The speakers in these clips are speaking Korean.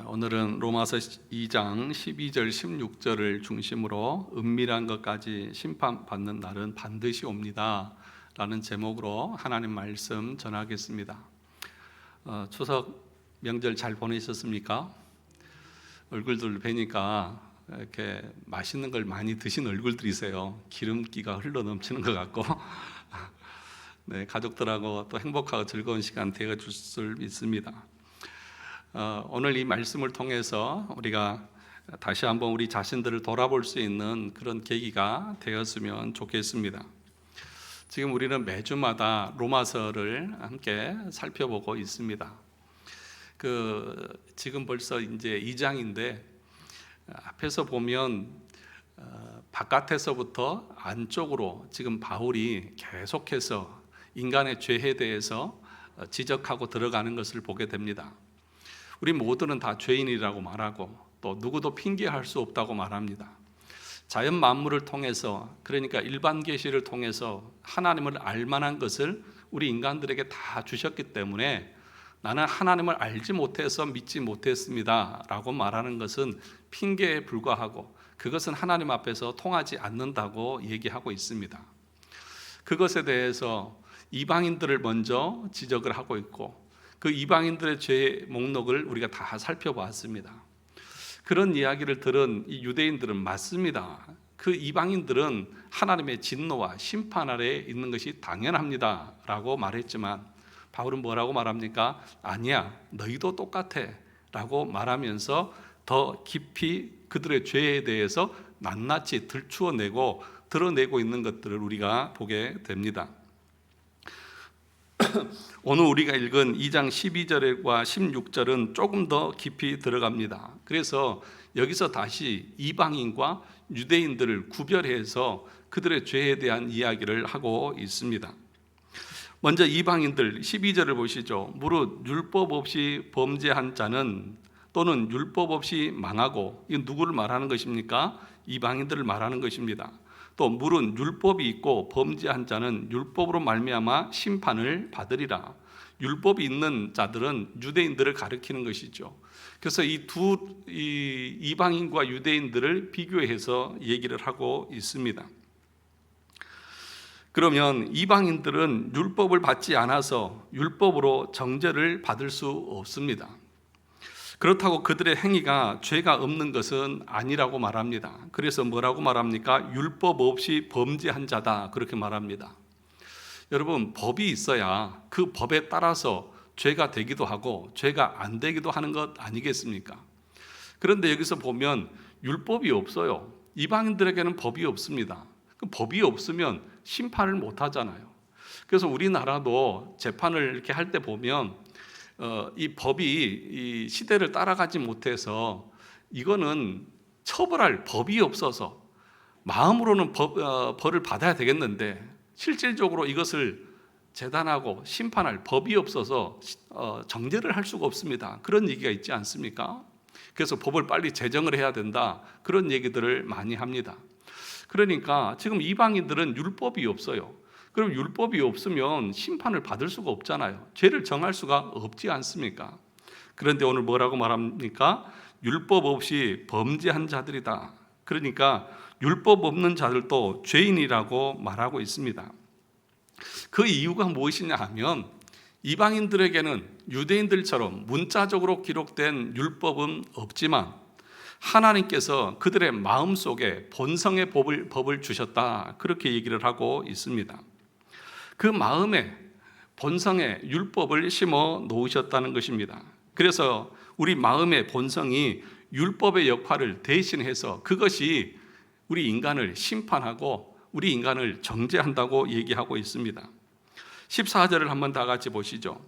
오늘은 로마서 2장 12절 16절을 중심으로 은밀한 것까지 심판받는 날은 반드시 옵니다 라는 제목으로 하나님 말씀 전하겠습니다. 추석 명절 잘 보내셨습니까? 얼굴들 뵈니까 이렇게 맛있는 걸 많이 드신 얼굴들이세요. 기름기가 흘러 넘치는 것 같고 네, 가족들하고 또 행복하고 즐거운 시간 되어줄 믿습니다. 오늘 이 말씀을 통해서 우리가 다시 한번 우리 자신들을 돌아볼 수 있는 그런 계기가 되었으면 좋겠습니다. 지금 우리는 매주마다 로마서를 함께 살펴보고 있습니다. 지금 벌써 이제 2장인데 앞에서 보면 바깥에서부터 안쪽으로 지금 바울이 계속해서 인간의 죄에 대해서 지적하고 들어가는 것을 보게 됩니다. 우리 모두는 다 죄인이라고 말하고 또 누구도 핑계할 수 없다고 말합니다. 자연 만물을 통해서, 그러니까 일반 계시를 통해서 하나님을 알만한 것을 우리 인간들에게 다 주셨기 때문에 나는 하나님을 알지 못해서 믿지 못했습니다 라고 말하는 것은 핑계에 불과하고 그것은 하나님 앞에서 통하지 않는다고 얘기하고 있습니다. 그것에 대해서 이방인들을 먼저 지적을 하고 있고 그 이방인들의 죄의 목록을 우리가 다 살펴봤습니다. 그런 이야기를 들은 이 유대인들은 맞습니다. 그 이방인들은 하나님의 진노와 심판 아래에 있는 것이 당연합니다 라고 말했지만 바울은 뭐라고 말합니까? 아니야, 너희도 똑같아 라고 말하면서 더 깊이 그들의 죄에 대해서 낱낱이 들추어내고 드러내고 있는 것들을 우리가 보게 됩니다. 오늘 우리가 읽은 2장 12절과 16절은 조금 더 깊이 들어갑니다. 그래서 여기서 다시 이방인과 유대인들을 구별해서 그들의 죄에 대한 이야기를 하고 있습니다. 먼저 이방인들 12절을 보시죠. 무릇 율법 없이 범죄한 자는 또는 율법 없이 망하고, 이건 누구를 말하는 것입니까? 이방인들을 말하는 것입니다. 또 물은 율법이 있고 범죄한 자는 율법으로 말미암아 심판을 받으리라. 율법이 있는 자들은 유대인들을 가리키는 것이죠. 그래서 이 이방인과 유대인들을 비교해서 얘기를 하고 있습니다. 그러면 이방인들은 율법을 받지 않아서 율법으로 정죄를 받을 수 없습니다. 그렇다고 그들의 행위가 죄가 없는 것은 아니라고 말합니다. 그래서 뭐라고 말합니까? 율법 없이 범죄한 자다 그렇게 말합니다. 여러분, 법이 있어야 그 법에 따라서 죄가 되기도 하고 죄가 안 되기도 하는 것 아니겠습니까? 그런데 여기서 보면 율법이 없어요. 이방인들에게는 법이 없습니다. 그 법이 없으면 심판을 못 하잖아요. 그래서 우리나라도 재판을 이렇게 할 때 보면 이 법이 이 시대를 따라가지 못해서 이거는 처벌할 법이 없어서 마음으로는 벌을 받아야 되겠는데 실질적으로 이것을 재단하고 심판할 법이 없어서 정죄를 할 수가 없습니다. 그런 얘기가 있지 않습니까? 그래서 법을 빨리 제정을 해야 된다 그런 얘기들을 많이 합니다. 그러니까 지금 이방인들은 율법이 없어요. 그럼 율법이 없으면 심판을 받을 수가 없잖아요. 죄를 정할 수가 없지 않습니까? 그런데 오늘 뭐라고 말합니까? 율법 없이 범죄한 자들이다. 그러니까 율법 없는 자들도 죄인이라고 말하고 있습니다. 그 이유가 무엇이냐 하면 이방인들에게는 유대인들처럼 문자적으로 기록된 율법은 없지만 하나님께서 그들의 마음속에 본성의 법을 주셨다 그렇게 얘기를 하고 있습니다. 그 마음에 본성의 율법을 심어 놓으셨다는 것입니다. 그래서 우리 마음의 본성이 율법의 역할을 대신해서 그것이 우리 인간을 심판하고 우리 인간을 정죄한다고 얘기하고 있습니다. 14절을 한번 다 같이 보시죠.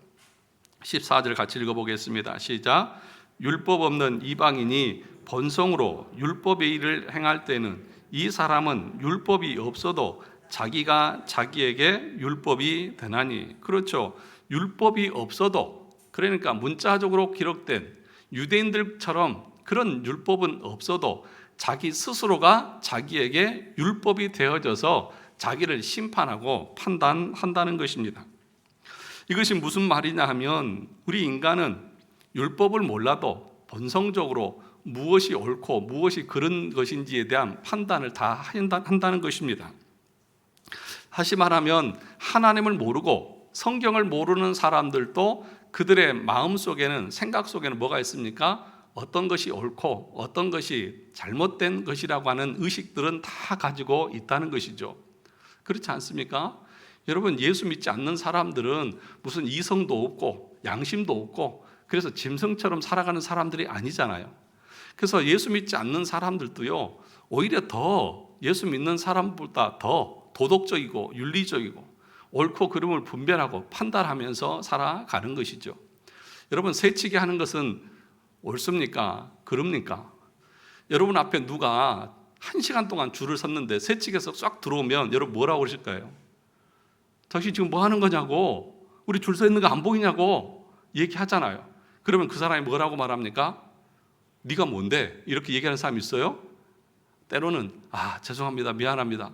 14절 같이 읽어보겠습니다. 시작. 율법 없는 이방인이 본성으로 율법의 일을 행할 때는 이 사람은 율법이 없어도 자기가 자기에게 율법이 되나니. 그렇죠. 율법이 없어도, 그러니까 문자적으로 기록된 유대인들처럼 그런 율법은 없어도 자기 스스로가 자기에게 율법이 되어져서 자기를 심판하고 판단한다는 것입니다. 이것이 무슨 말이냐 하면 우리 인간은 율법을 몰라도 본성적으로 무엇이 옳고 무엇이 그른 것인지에 대한 판단을 다 한다는 것입니다. 다시 말하면 하나님을 모르고 성경을 모르는 사람들도 그들의 마음속에는, 생각 속에는 뭐가 있습니까? 어떤 것이 옳고 어떤 것이 잘못된 것이라고 하는 의식들은 다 가지고 있다는 것이죠. 그렇지 않습니까? 여러분, 예수 믿지 않는 사람들은 무슨 이성도 없고 양심도 없고 그래서 짐승처럼 살아가는 사람들이 아니잖아요. 그래서 예수 믿지 않는 사람들도요, 오히려 더 예수 믿는 사람보다 더 도덕적이고 윤리적이고 옳고 그름을 분별하고 판단하면서 살아가는 것이죠. 여러분, 새치기 하는 것은 옳습니까? 그럽니까? 여러분 앞에 누가 1시간 동안 줄을 섰는데 새치기에서 쫙 들어오면 여러분 뭐라고 그러실까요? 당신 지금 뭐 하는 거냐고, 우리 줄 서 있는 거 안 보이냐고 얘기하잖아요. 그러면 그 사람이 뭐라고 말합니까? 네가 뭔데? 이렇게 얘기하는 사람이 있어요? 때로는 죄송합니다, 미안합니다.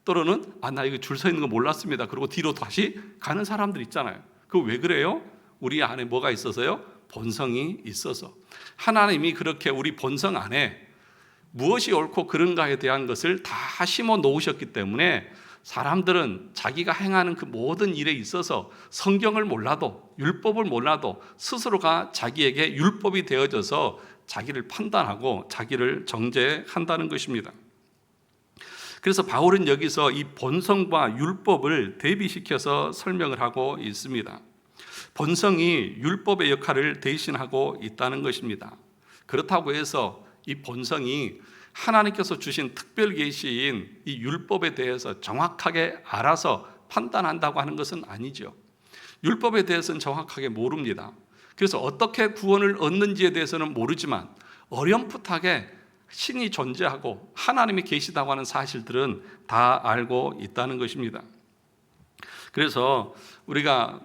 또는 나 이거 줄 서 있는 거 몰랐습니다. 그리고 뒤로 다시 가는 사람들 있잖아요. 그거 왜 그래요? 우리 안에 뭐가 있어서요? 본성이 있어서. 하나님이 그렇게 우리 본성 안에 무엇이 옳고 그른가에 대한 것을 다 심어 놓으셨기 때문에 사람들은 자기가 행하는 그 모든 일에 있어서 성경을 몰라도, 율법을 몰라도 스스로가 자기에게 율법이 되어져서 자기를 판단하고 자기를 정죄한다는 것입니다. 그래서 바울은 여기서 이 본성과 율법을 대비시켜서 설명을 하고 있습니다. 본성이 율법의 역할을 대신하고 있다는 것입니다. 그렇다고 해서 이 본성이 하나님께서 주신 특별 계시인 이 율법에 대해서 정확하게 알아서 판단한다고 하는 것은 아니죠. 율법에 대해서는 정확하게 모릅니다. 그래서 어떻게 구원을 얻는지에 대해서는 모르지만 어렴풋하게 신이 존재하고 하나님이 계시다고 하는 사실들은 다 알고 있다는 것입니다. 그래서 우리가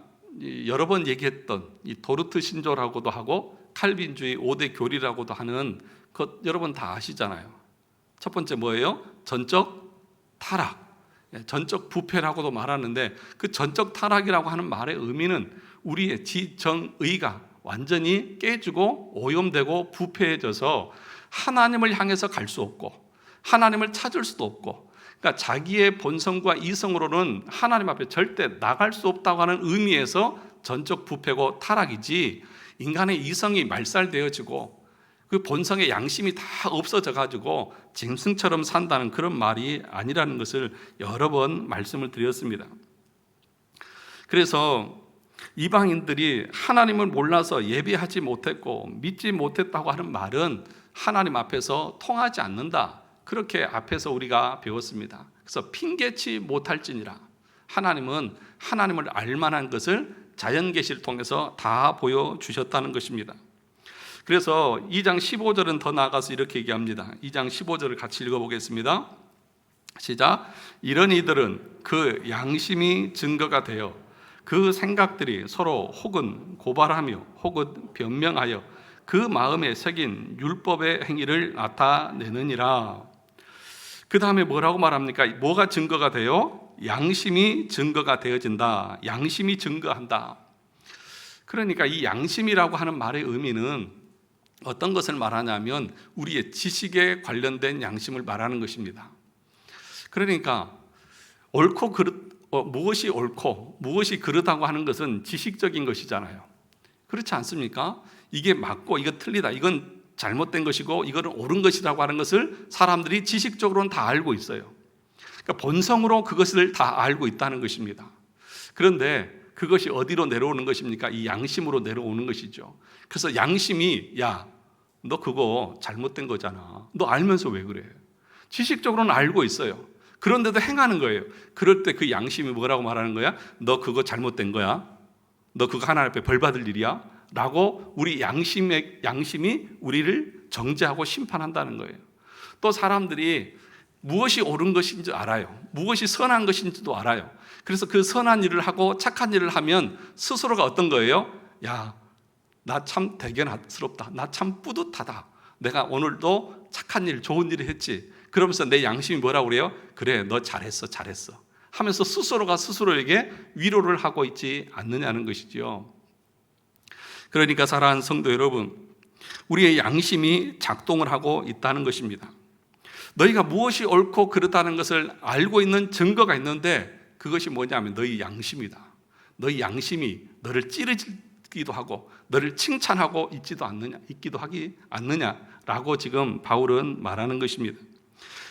여러 번 얘기했던 이 도르트 신조라고도 하고 칼빈주의 5대 교리라고도 하는 것 여러분 다 아시잖아요. 첫 번째 뭐예요? 전적 타락, 전적 부패라고도 말하는데 그 전적 타락이라고 하는 말의 의미는 우리의 지정의가 완전히 깨지고 오염되고 부패해져서 하나님을 향해서 갈 수 없고 하나님을 찾을 수도 없고, 그러니까 자기의 본성과 이성으로는 하나님 앞에 절대 나갈 수 없다고 하는 의미에서 전적 부패고 타락이지, 인간의 이성이 말살되어지고 그 본성의 양심이 다 없어져 가지고 짐승처럼 산다는 그런 말이 아니라는 것을 여러 번 말씀을 드렸습니다. 그래서 이방인들이 하나님을 몰라서 예배하지 못했고 믿지 못했다고 하는 말은 하나님 앞에서 통하지 않는다, 그렇게 앞에서 우리가 배웠습니다. 그래서 핑계치 못할지니라, 하나님은 하나님을 알만한 것을 자연계시를 통해서 다 보여주셨다는 것입니다. 그래서 2장 15절은 더 나아가서 이렇게 얘기합니다. 2장 15절을 같이 읽어보겠습니다. 시작. 이런 이들은 그 양심이 증거가 되어 그 생각들이 서로 혹은 고발하며 혹은 변명하여 그 마음에 새긴 율법의 행위를 나타내느니라. 그 다음에 뭐라고 말합니까? 뭐가 증거가 돼요? 양심이 증거가 되어진다. 양심이 증거한다. 그러니까 이 양심이라고 하는 말의 의미는 어떤 것을 말하냐면 우리의 지식에 관련된 양심을 말하는 것입니다. 그러니까 무엇이 옳고 무엇이 그르다고 하는 것은 지식적인 것이잖아요. 그렇지 않습니까? 이게 맞고 이거 틀리다, 이건 잘못된 것이고 이거는 옳은 것이라고 하는 것을 사람들이 지식적으로는 다 알고 있어요. 그러니까 본성으로 그것을 다 알고 있다는 것입니다. 그런데 그것이 어디로 내려오는 것입니까? 이 양심으로 내려오는 것이죠. 그래서 양심이 너 그거 잘못된 거잖아, 너 알면서 왜 그래? 지식적으로는 알고 있어요. 그런데도 행하는 거예요. 그럴 때 그 양심이 뭐라고 말하는 거야? 너 그거 잘못된 거야? 너 그거 하나님 앞에 벌 받을 일이야? 라고 우리 양심이 우리를 정죄하고 심판한다는 거예요. 또 사람들이 무엇이 옳은 것인지 알아요. 무엇이 선한 것인지도 알아요. 그래서 그 선한 일을 하고 착한 일을 하면 스스로가 어떤 거예요? 나 참 대견스럽다, 나 참 뿌듯하다, 내가 오늘도 착한 일, 좋은 일을 했지. 그러면서 내 양심이 뭐라고 그래요? 그래, 너 잘했어 하면서 스스로가 스스로에게 위로를 하고 있지 않느냐는 것이죠. 그러니까 사랑하는 성도 여러분, 우리의 양심이 작동을 하고 있다는 것입니다. 너희가 무엇이 옳고 그르다는 것을 알고 있는 증거가 있는데 그것이 뭐냐면 너희 양심이다. 너희 양심이 너를 찌르기도 하고 너를 칭찬하고 있기도 하기 않느냐라고 지금 바울은 말하는 것입니다.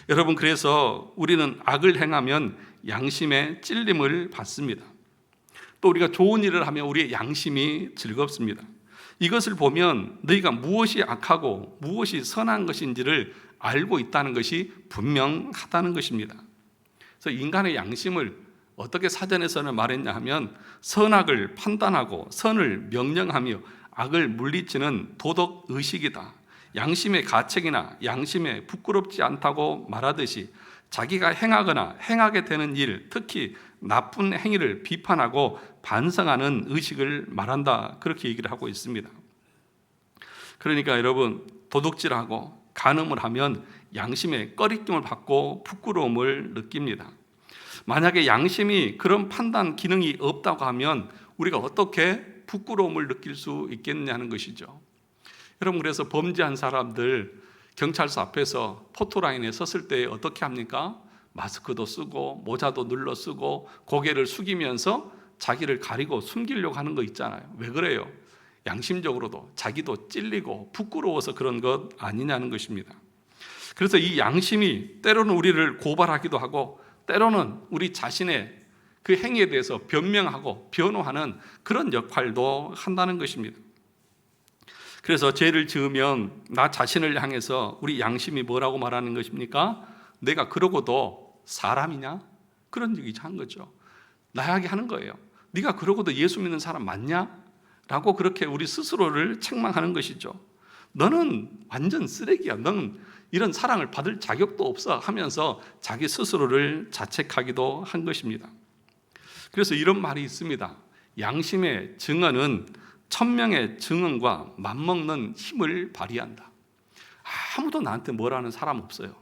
여러분, 그래서 우리는 악을 행하면 양심의 찔림을 받습니다. 또 우리가 좋은 일을 하면 우리의 양심이 즐겁습니다. 이것을 보면 너희가 무엇이 악하고 무엇이 선한 것인지를 알고 있다는 것이 분명하다는 것입니다. 그래서 인간의 양심을 어떻게 사전에서는 말했냐 하면 선악을 판단하고 선을 명령하며 악을 물리치는 도덕의식이다. 양심의 가책이나 양심에 부끄럽지 않다고 말하듯이 자기가 행하거나 행하게 되는 일, 특히 나쁜 행위를 비판하고 반성하는 의식을 말한다, 그렇게 얘기를 하고 있습니다. 그러니까 여러분, 도둑질하고 간음을 하면 양심에 꺼리낌을 받고 부끄러움을 느낍니다. 만약에 양심이 그런 판단 기능이 없다고 하면 우리가 어떻게 부끄러움을 느낄 수 있겠냐는 것이죠. 여러분, 그래서 범죄한 사람들 경찰서 앞에서 포토라인에 섰을 때 어떻게 합니까? 마스크도 쓰고 모자도 눌러 쓰고 고개를 숙이면서 자기를 가리고 숨기려고 하는 거 있잖아요. 왜 그래요? 양심적으로도 자기도 찔리고 부끄러워서 그런 것 아니냐는 것입니다. 그래서 이 양심이 때로는 우리를 고발하기도 하고 때로는 우리 자신의 그 행위에 대해서 변명하고 변호하는 그런 역할도 한다는 것입니다. 그래서 죄를 지으면 나 자신을 향해서 우리 양심이 뭐라고 말하는 것입니까? 내가 그러고도 사람이냐? 그런 얘기 한 거죠. 나에게 하는 거예요. 네가 그러고도 예수 믿는 사람 맞냐? 라고 그렇게 우리 스스로를 책망하는 것이죠. 너는 완전 쓰레기야. 너는 이런 사랑을 받을 자격도 없어 하면서 자기 스스로를 자책하기도 한 것입니다. 그래서 이런 말이 있습니다. 양심의 증언은 천명의 증언과 맞먹는 힘을 발휘한다. 아무도 나한테 뭐라는 사람 없어요.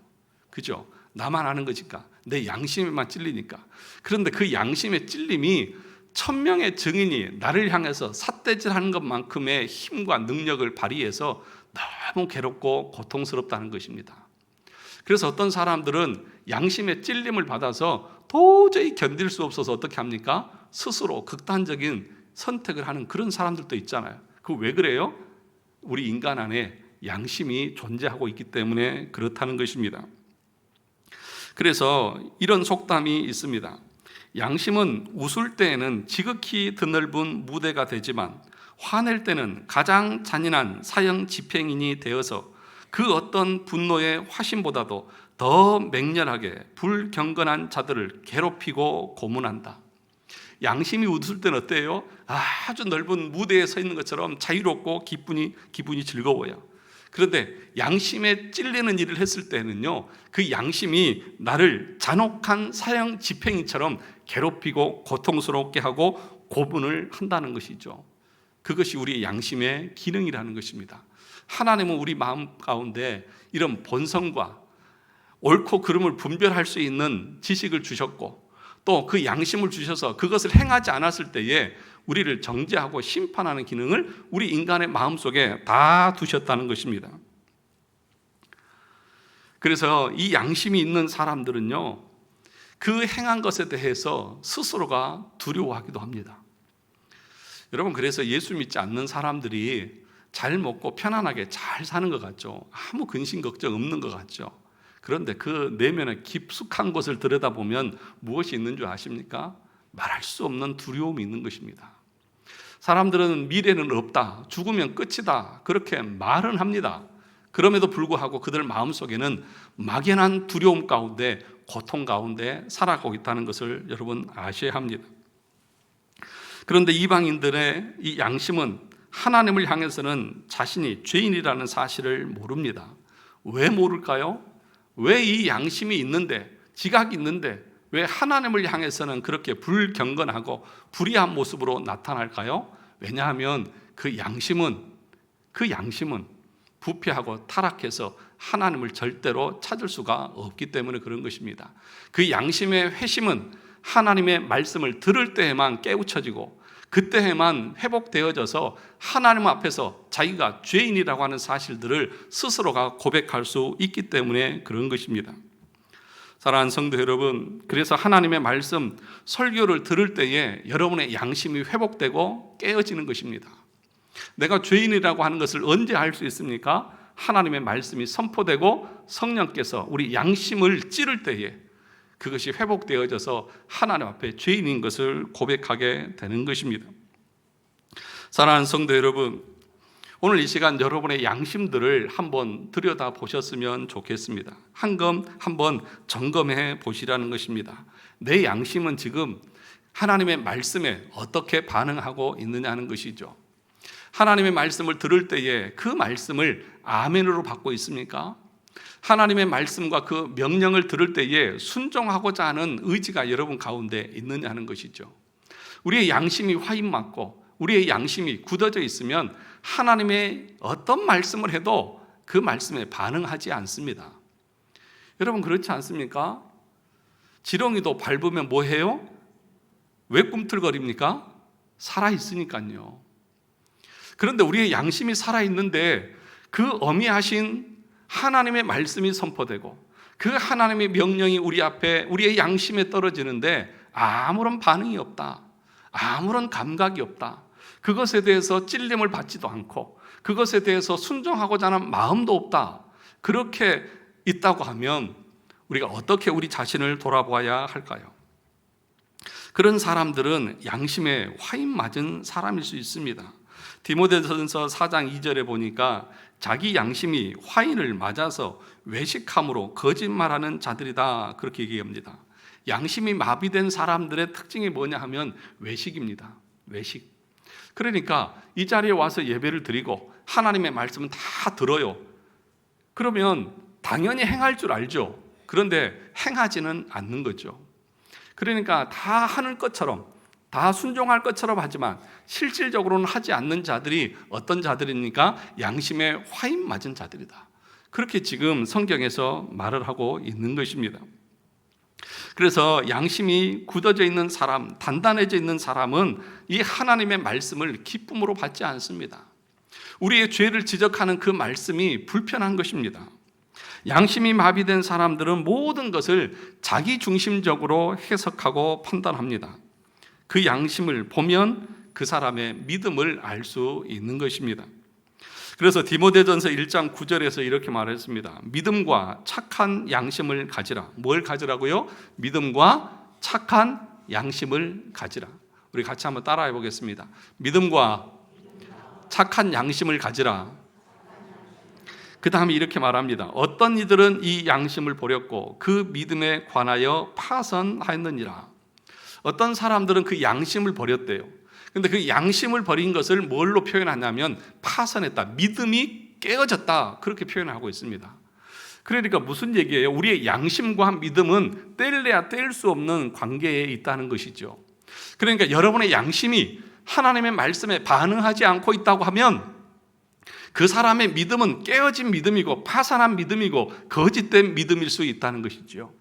그죠? 나만 아는 거니까. 내 양심에만 찔리니까. 그런데 그 양심의 찔림이 천명의 증인이 나를 향해서 삿대질하는 것만큼의 힘과 능력을 발휘해서 너무 괴롭고 고통스럽다는 것입니다. 그래서 어떤 사람들은 양심의 찔림을 받아서 도저히 견딜 수 없어서 어떻게 합니까? 스스로 극단적인 선택을 하는 그런 사람들도 있잖아요. 그 왜 그래요? 우리 인간 안에 양심이 존재하고 있기 때문에 그렇다는 것입니다. 그래서 이런 속담이 있습니다. 양심은 웃을 때에는 지극히 드넓은 무대가 되지만 화낼 때는 가장 잔인한 사형 집행인이 되어서 그 어떤 분노의 화신보다도 더 맹렬하게 불경건한 자들을 괴롭히고 고문한다. 양심이 웃을 때는 어때요? 아주 넓은 무대에 서 있는 것처럼 자유롭고 기분이 즐거워요. 그런데 양심에 찔리는 일을 했을 때는요, 그 양심이 나를 잔혹한 사형 집행인처럼 괴롭히고 고통스럽게 하고 고분을 한다는 것이죠. 그것이 우리의 양심의 기능이라는 것입니다. 하나님은 우리 마음 가운데 이런 본성과 옳고 그름을 분별할 수 있는 지식을 주셨고 또 그 양심을 주셔서 그것을 행하지 않았을 때에 우리를 정죄하고 심판하는 기능을 우리 인간의 마음속에 다 두셨다는 것입니다. 그래서 이 양심이 있는 사람들은요, 그 행한 것에 대해서 스스로가 두려워하기도 합니다. 여러분, 그래서 예수 믿지 않는 사람들이 잘 먹고 편안하게 잘 사는 것 같죠. 아무 근심 걱정 없는 것 같죠. 그런데 그 내면의 깊숙한 곳을 들여다보면 무엇이 있는 줄 아십니까? 말할 수 없는 두려움이 있는 것입니다. 사람들은 미래는 없다, 죽으면 끝이다, 그렇게 말은 합니다. 그럼에도 불구하고 그들 마음속에는 막연한 두려움 가운데 고통 가운데 살아가고 있다는 것을 여러분 아셔야 합니다. 그런데 이방인들의 이 양심은 하나님을 향해서는 자신이 죄인이라는 사실을 모릅니다. 왜 모를까요? 왜 이 양심이 있는데, 지각이 있는데 왜 하나님을 향해서는 그렇게 불경건하고 불의한 모습으로 나타날까요? 왜냐하면 그 양심은 부패하고 타락해서 하나님을 절대로 찾을 수가 없기 때문에 그런 것입니다. 그 양심의 회심은 하나님의 말씀을 들을 때에만 깨우쳐지고 그때에만 회복되어져서 하나님 앞에서 자기가 죄인이라고 하는 사실들을 스스로가 고백할 수 있기 때문에 그런 것입니다. 사랑하는 성도 여러분, 그래서 하나님의 말씀 설교를 들을 때에 여러분의 양심이 회복되고 깨어지는 것입니다. 내가 죄인이라고 하는 것을 언제 알 수 있습니까? 하나님의 말씀이 선포되고 성령께서 우리 양심을 찌를 때에 그것이 회복되어져서 하나님 앞에 죄인인 것을 고백하게 되는 것입니다. 사랑하는 성도 여러분, 오늘 이 시간 여러분의 양심들을 한번 들여다보셨으면 좋겠습니다. 한번 점검해 보시라는 것입니다. 내 양심은 지금 하나님의 말씀에 어떻게 반응하고 있느냐는 것이죠. 하나님의 말씀을 들을 때에 그 말씀을 아멘으로 받고 있습니까? 하나님의 말씀과 그 명령을 들을 때에 순종하고자 하는 의지가 여러분 가운데 있느냐 하는 것이죠. 우리의 양심이 화인맞고 우리의 양심이 굳어져 있으면 하나님의 어떤 말씀을 해도 그 말씀에 반응하지 않습니다. 여러분 그렇지 않습니까? 지렁이도 밟으면 뭐 해요? 왜 꿈틀거립니까? 살아있으니까요. 그런데 우리의 양심이 살아있는데 그 어미하신 하나님의 말씀이 선포되고 그 하나님의 명령이 우리 앞에 우리의 양심에 떨어지는데 아무런 반응이 없다. 아무런 감각이 없다. 그것에 대해서 찔림을 받지도 않고 그것에 대해서 순종하고자 하는 마음도 없다. 그렇게 있다고 하면 우리가 어떻게 우리 자신을 돌아보아야 할까요? 그런 사람들은 양심에 화인 맞은 사람일 수 있습니다. 디모데전서 4장 2절에 보니까 자기 양심이 화인을 맞아서 외식함으로 거짓말하는 자들이다 그렇게 얘기합니다. 양심이 마비된 사람들의 특징이 뭐냐 하면 외식입니다. 외식. 그러니까 이 자리에 와서 예배를 드리고 하나님의 말씀은 다 들어요. 그러면 당연히 행할 줄 알죠. 그런데 행하지는 않는 거죠. 그러니까 다 하는 것처럼 다 순종할 것처럼 하지만 실질적으로는 하지 않는 자들이 어떤 자들입니까? 양심에 화인 맞은 자들이다. 그렇게 지금 성경에서 말을 하고 있는 것입니다. 그래서 양심이 굳어져 있는 사람, 단단해져 있는 사람은 이 하나님의 말씀을 기쁨으로 받지 않습니다. 우리의 죄를 지적하는 그 말씀이 불편한 것입니다. 양심이 마비된 사람들은 모든 것을 자기 중심적으로 해석하고 판단합니다. 그 양심을 보면 그 사람의 믿음을 알 수 있는 것입니다. 그래서 디모데전서 1장 9절에서 이렇게 말했습니다. 믿음과 착한 양심을 가지라. 뭘 가지라고요? 믿음과 착한 양심을 가지라. 우리 같이 한번 따라해 보겠습니다. 믿음과 착한 양심을 가지라. 그 다음에 이렇게 말합니다. 어떤 이들은 이 양심을 버렸고 그 믿음에 관하여 파선하였느니라. 어떤 사람들은 그 양심을 버렸대요. 근데 그 양심을 버린 것을 뭘로 표현하냐면 파선했다. 믿음이 깨어졌다. 그렇게 표현하고 있습니다. 그러니까 무슨 얘기예요? 우리의 양심과 믿음은 뗄래야 뗄 수 없는 관계에 있다는 것이죠. 그러니까 여러분의 양심이 하나님의 말씀에 반응하지 않고 있다고 하면 그 사람의 믿음은 깨어진 믿음이고 파산한 믿음이고 거짓된 믿음일 수 있다는 것이죠.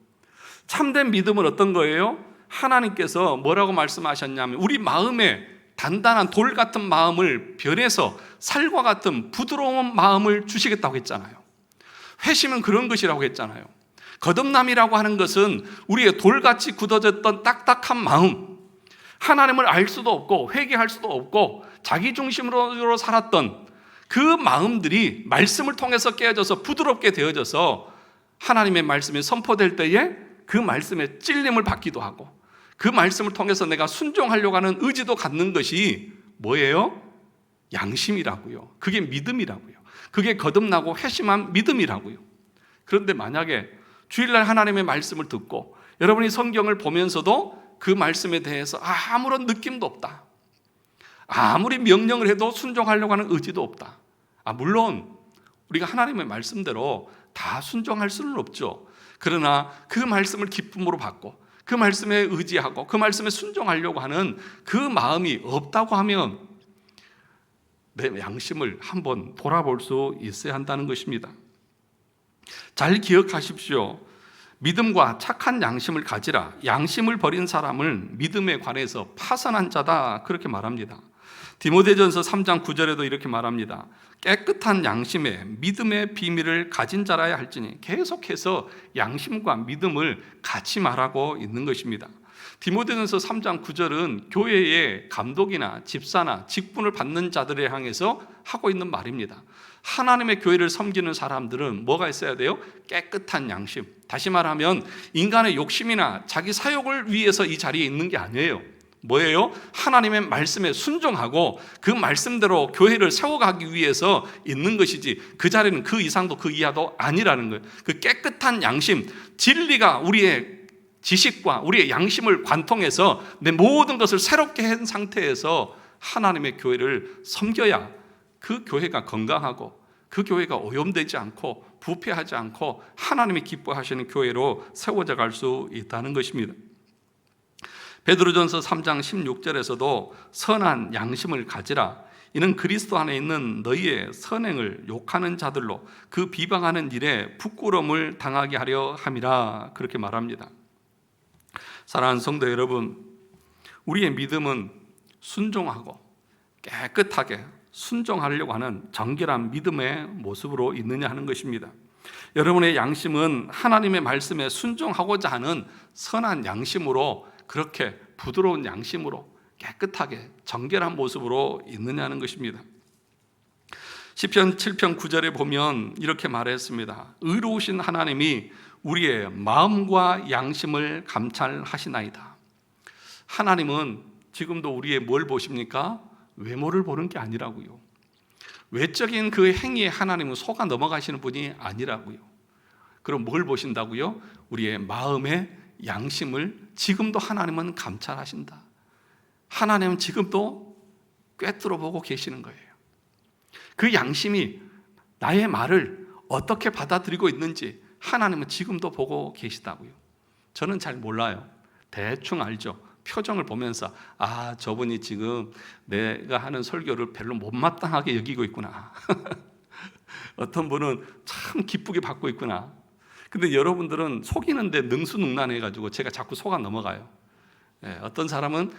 참된 믿음은 어떤 거예요? 하나님께서 뭐라고 말씀하셨냐면 우리 마음에 단단한 돌 같은 마음을 변해서 살과 같은 부드러운 마음을 주시겠다고 했잖아요. 회심은 그런 것이라고 했잖아요. 거듭남이라고 하는 것은 우리의 돌같이 굳어졌던 딱딱한 마음, 하나님을 알 수도 없고 회개할 수도 없고 자기 중심으로 살았던 그 마음들이 말씀을 통해서 깨어져서 부드럽게 되어져서 하나님의 말씀이 선포될 때에 그 말씀에 찔림을 받기도 하고 그 말씀을 통해서 내가 순종하려고 하는 의지도 갖는 것이 뭐예요? 양심이라고요. 그게 믿음이라고요. 그게 거듭나고 회심한 믿음이라고요. 그런데 만약에 주일날 하나님의 말씀을 듣고 여러분이 성경을 보면서도 그 말씀에 대해서 아무런 느낌도 없다. 아무리 명령을 해도 순종하려고 하는 의지도 없다. 물론 우리가 하나님의 말씀대로 다 순종할 수는 없죠. 그러나 그 말씀을 기쁨으로 받고 그 말씀에 의지하고 그 말씀에 순종하려고 하는 그 마음이 없다고 하면 내 양심을 한번 돌아볼 수 있어야 한다는 것입니다. 잘 기억하십시오. 믿음과 착한 양심을 가지라. 양심을 버린 사람을 믿음에 관해서 파산한 자다, 그렇게 말합니다. 디모데전서 3장 9절에도 이렇게 말합니다. 깨끗한 양심에 믿음의 비밀을 가진 자라야 할지니, 계속해서 양심과 믿음을 같이 말하고 있는 것입니다. 디모데전서 3장 9절은 교회의 감독이나 집사나 직분을 받는 자들에 향해서 하고 있는 말입니다. 하나님의 교회를 섬기는 사람들은 뭐가 있어야 돼요? 깨끗한 양심. 다시 말하면 인간의 욕심이나 자기 사욕을 위해서 이 자리에 있는 게 아니에요. 뭐예요? 하나님의 말씀에 순종하고 그 말씀대로 교회를 세워가기 위해서 있는 것이지, 그 자리는 그 이상도 그 이하도 아니라는 거예요. 그 깨끗한 양심, 진리가 우리의 지식과 우리의 양심을 관통해서 내 모든 것을 새롭게 한 상태에서 하나님의 교회를 섬겨야 그 교회가 건강하고 그 교회가 오염되지 않고 부패하지 않고 하나님이 기뻐하시는 교회로 세워져 갈 수 있다는 것입니다. 베드로전서 3장 16절에서도 선한 양심을 가지라. 이는 그리스도 안에 있는 너희의 선행을 욕하는 자들로 그 비방하는 일에 부끄러움을 당하게 하려 함이라, 그렇게 말합니다. 사랑하는 성도 여러분, 우리의 믿음은 순종하고 깨끗하게 순종하려고 하는 정결한 믿음의 모습으로 있느냐 하는 것입니다. 여러분의 양심은 하나님의 말씀에 순종하고자 하는 선한 양심으로, 그렇게 부드러운 양심으로 깨끗하게 정결한 모습으로 있느냐는 것입니다. 시편 7편 9절에 보면 이렇게 말했습니다. 의로우신 하나님이 우리의 마음과 양심을 감찰하시나이다. 하나님은 지금도 우리의 뭘 보십니까? 외모를 보는 게 아니라고요. 외적인 그 행위에 하나님은 속아 넘어가시는 분이 아니라고요. 그럼 뭘 보신다고요? 우리의 마음의 양심을 지금도 하나님은 감찰하신다. 하나님은 지금도 꿰뚫어 보고 계시는 거예요. 그 양심이 나의 말을 어떻게 받아들이고 있는지 하나님은 지금도 보고 계시다고요. 저는 잘 몰라요. 대충 알죠. 표정을 보면서 저분이 지금 내가 하는 설교를 별로 못마땅하게 여기고 있구나. 어떤 분은 참 기쁘게 받고 있구나. 근데 여러분들은 속이는데 능수능란해가지고 제가 자꾸 속아 넘어가요. 어떤 사람은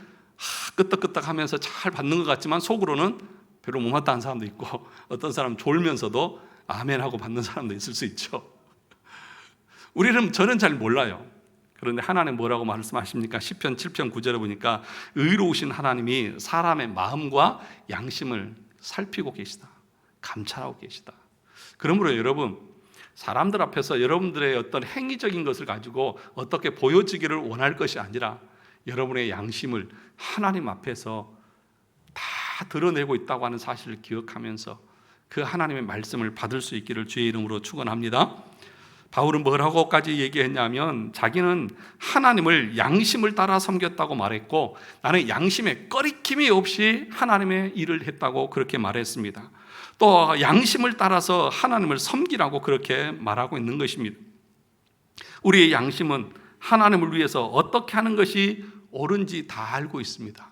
끄떡끄떡 하면서 잘 받는 것 같지만 속으로는 별로 못마땅한 사람도 있고, 어떤 사람은 졸면서도 아멘 하고 받는 사람도 있을 수 있죠. 저는 잘 몰라요. 그런데 하나님 뭐라고 말씀하십니까? 시편 7편 9절에 보니까 의로우신 하나님이 사람의 마음과 양심을 살피고 계시다, 감찰하고 계시다. 그러므로 여러분, 사람들 앞에서 여러분들의 어떤 행위적인 것을 가지고 어떻게 보여지기를 원할 것이 아니라 여러분의 양심을 하나님 앞에서 다 드러내고 있다고 하는 사실을 기억하면서 그 하나님의 말씀을 받을 수 있기를 주의 이름으로 축원합니다. 바울은 뭐라고까지 얘기했냐면, 자기는 하나님을 양심을 따라 섬겼다고 말했고, 나는 양심에 꺼리낌이 없이 하나님의 일을 했다고 그렇게 말했습니다. 또 양심을 따라서 하나님을 섬기라고 그렇게 말하고 있는 것입니다. 우리의 양심은 하나님을 위해서 어떻게 하는 것이 옳은지 다 알고 있습니다.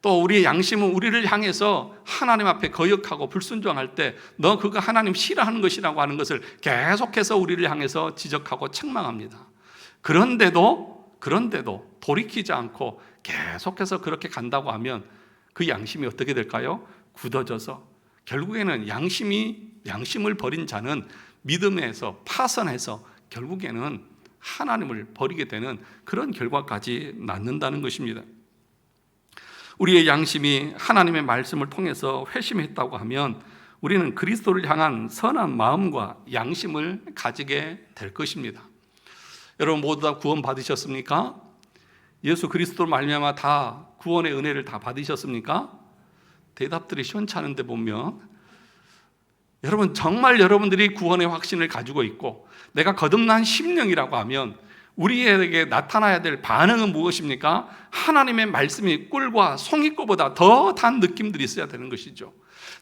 또 우리의 양심은 우리를 향해서 하나님 앞에 거역하고 불순종할 때 너 그거 하나님 싫어하는 것이라고 하는 것을 계속해서 우리를 향해서 지적하고 책망합니다. 그런데도 돌이키지 않고 계속해서 그렇게 간다고 하면 그 양심이 어떻게 될까요? 굳어져서 결국에는 양심을 버린 자는 믿음에서 파선해서 결국에는 하나님을 버리게 되는 그런 결과까지 낳는다는 것입니다. 우리의 양심이 하나님의 말씀을 통해서 회심했다고 하면 우리는 그리스도를 향한 선한 마음과 양심을 가지게 될 것입니다. 여러분 모두 다 구원 받으셨습니까? 예수 그리스도로 말미암아 다 구원의 은혜를 다 받으셨습니까? 대답들이 시원찮은데 보면, 여러분 정말 여러분들이 구원의 확신을 가지고 있고 내가 거듭난 심령이라고 하면 우리에게 나타나야 될 반응은 무엇입니까? 하나님의 말씀이 꿀과 송이꽃보다 더 단 느낌들이 있어야 되는 것이죠.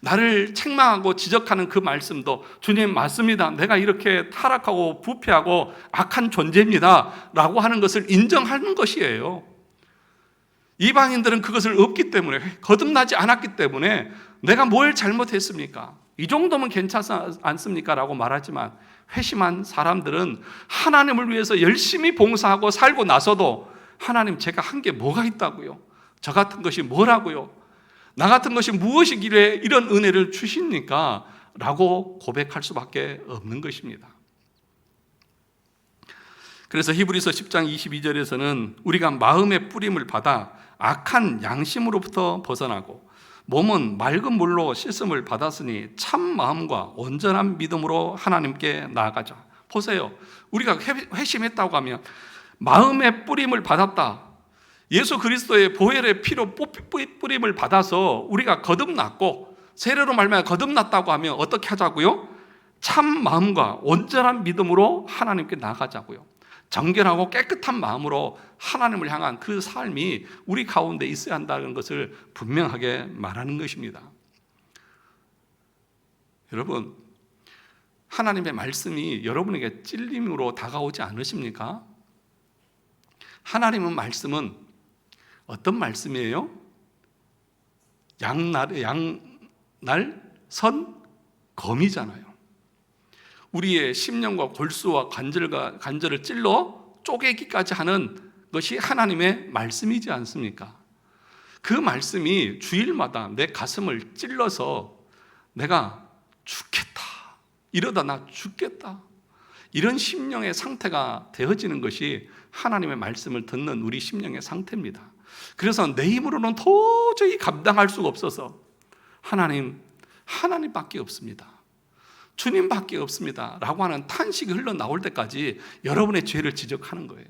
나를 책망하고 지적하는 그 말씀도 주님 맞습니다, 내가 이렇게 타락하고 부패하고 악한 존재입니다 라고 하는 것을 인정하는 것이에요. 이방인들은 그것을 없기 때문에, 거듭나지 않았기 때문에 내가 뭘 잘못했습니까? 이 정도면 괜찮지 않습니까? 라고 말하지만 회심한 사람들은 하나님을 위해서 열심히 봉사하고 살고 나서도 하나님, 제가 한 게 뭐가 있다고요? 저 같은 것이 뭐라고요? 나 같은 것이 무엇이길래 이런 은혜를 주십니까? 라고 고백할 수밖에 없는 것입니다. 그래서 히브리서 10장 22절에서는 우리가 마음의 뿌림을 받아 악한 양심으로부터 벗어나고 몸은 맑은 물로 씻음을 받았으니 참 마음과 온전한 믿음으로 하나님께 나아가자. 보세요. 우리가 회심했다고 하면 마음의 뿌림을 받았다. 예수 그리스도의 보혈의 피로 뿌림을 받아서 우리가 거듭났고 세례로 말미암아 거듭났다고 하면 어떻게 하자고요? 참 마음과 온전한 믿음으로 하나님께 나아가자고요. 정결하고 깨끗한 마음으로 하나님을 향한 그 삶이 우리 가운데 있어야 한다는 것을 분명하게 말하는 것입니다. 여러분, 하나님의 말씀이 여러분에게 찔림으로 다가오지 않으십니까? 하나님의 말씀은 어떤 말씀이에요? 양날 선 검이잖아요. 우리의 심령과 골수와 관절을 찔러 쪼개기까지 하는 것이 하나님의 말씀이지 않습니까? 그 말씀이 주일마다 내 가슴을 찔러서 내가 죽겠다, 이러다 나 죽겠다, 이런 심령의 상태가 되어지는 것이 하나님의 말씀을 듣는 우리 심령의 상태입니다. 그래서 내 힘으로는 도저히 감당할 수가 없어서 하나님밖에 없습니다, 주님밖에 없습니다 라고 하는 탄식이 흘러나올 때까지 여러분의 죄를 지적하는 거예요.